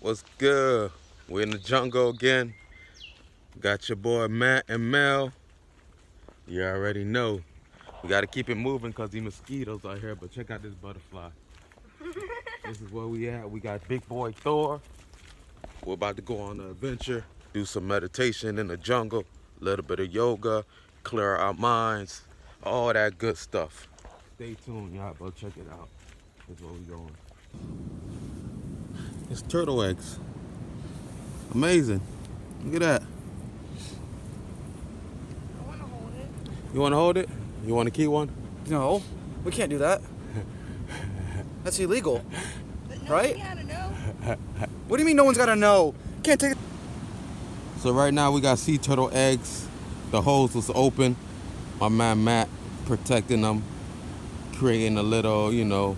What's good? We're in the jungle again. Got your boy Matt and Mel. You already know. We gotta keep it moving because these mosquitoes out here, but check out this butterfly. This is where we at. We got big boy Thor. We're about to go on an adventure, do some meditation in the jungle, a little bit of yoga, clear our minds, all that good stuff. Stay tuned, y'all. Go check it out. That's where we going. It's turtle eggs. Amazing. Look at that. I want to hold it. You want to hold it? You want to keep one? No, we can't do that. That's illegal, But right? Gotta know. What do you mean no one's got to know? Can't take it. So right now we got sea turtle eggs. The hose was open. My man Matt protecting them, creating a little,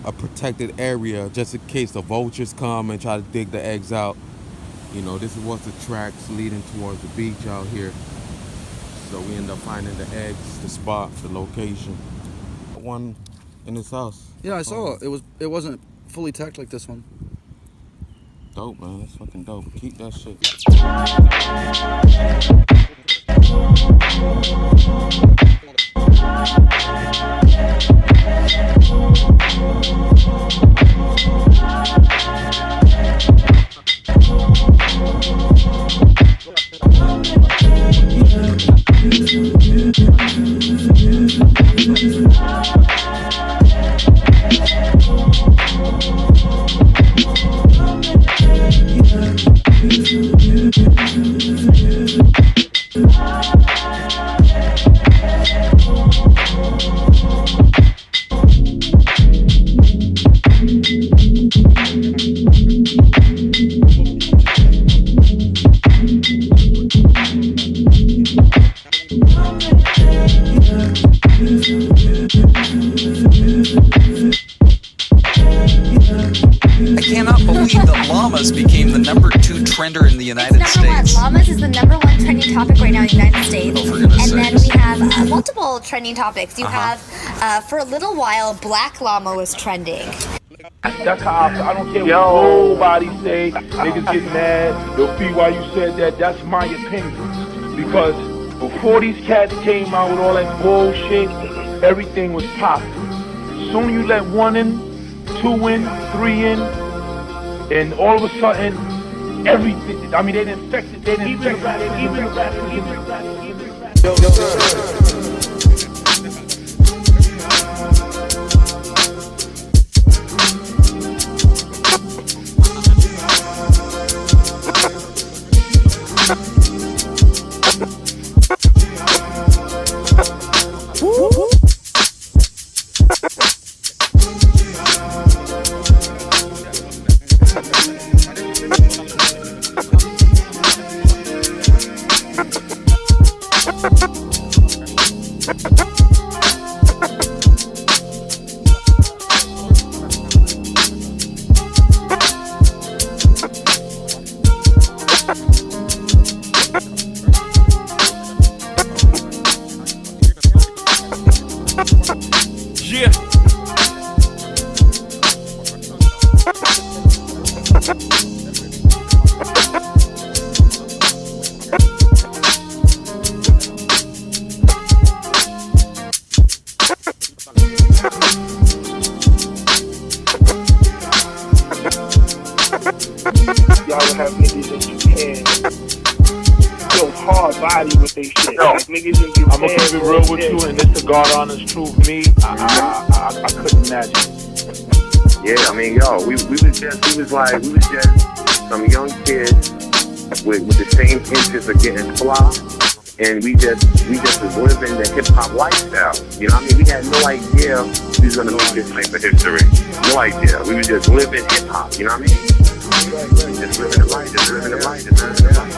a protected area just in case the vultures come and try to dig the eggs out. This is what's the tracks leading towards the beach out here. So we end up finding the eggs, the spot, the location. One in this house. Yeah, I saw it. It wasn't fully tacked like this one. Dope, man. That's fucking dope. Keep that shit. I cannot believe that llamas became the #2 trender in the United It's number States. one. Llamas is the #1 trending topic right now in the United States. Oh, for goodness and then sakes. we have multiple trending topics. You have, for a little while, black llama was trending. That's how I don't care what nobody say. Niggas get mad. They'll see why you said that. That's my opinion. Because before these cats came out with all that bullshit, everything was popping. Soon you let 1 in, 2 in, 3 in, and all of a sudden, everything. I mean, they didn't affect it. They didn't affect it. Even y'all will have niggas in Japan go hard body with they shit. Like niggas in Japan. I'm gonna keep it real with you, and this is God honest truth. Me, I couldn't imagine. Yeah, I mean, yo, we was just some young kids with the same interest of getting fly, and we just was living the hip hop lifestyle. You know what I mean? We had no idea we was gonna make this type of history. No idea. We was just living hip hop. You know what I mean? Just living the life. Just living the life. Just living the life.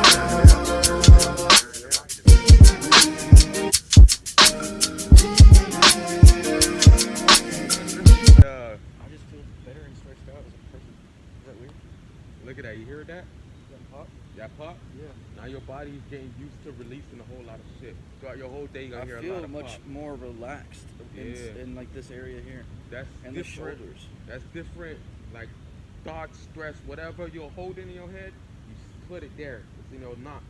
Look at that. You hear that? That pop? That pop? Yeah. Now your body's getting used to releasing a whole lot of shit. Throughout your whole day, you're gonna hear a lot feel of much pop. more relaxed in like this area here. That's And the different. shoulders. That's different, like thoughts, stress, whatever you're holding in your head, you put it there. It's, you know, knots,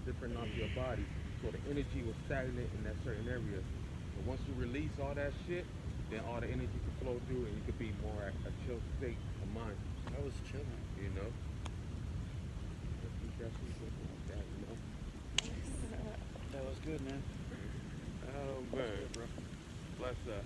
different knots of your body. So the energy was stagnant in that certain area. But once you release all that shit, then all the energy can flow through and you could be more at a chill state of mind. I was chilling. You know? Like that, you know? That was good, man. Oh man, bro. Bless up.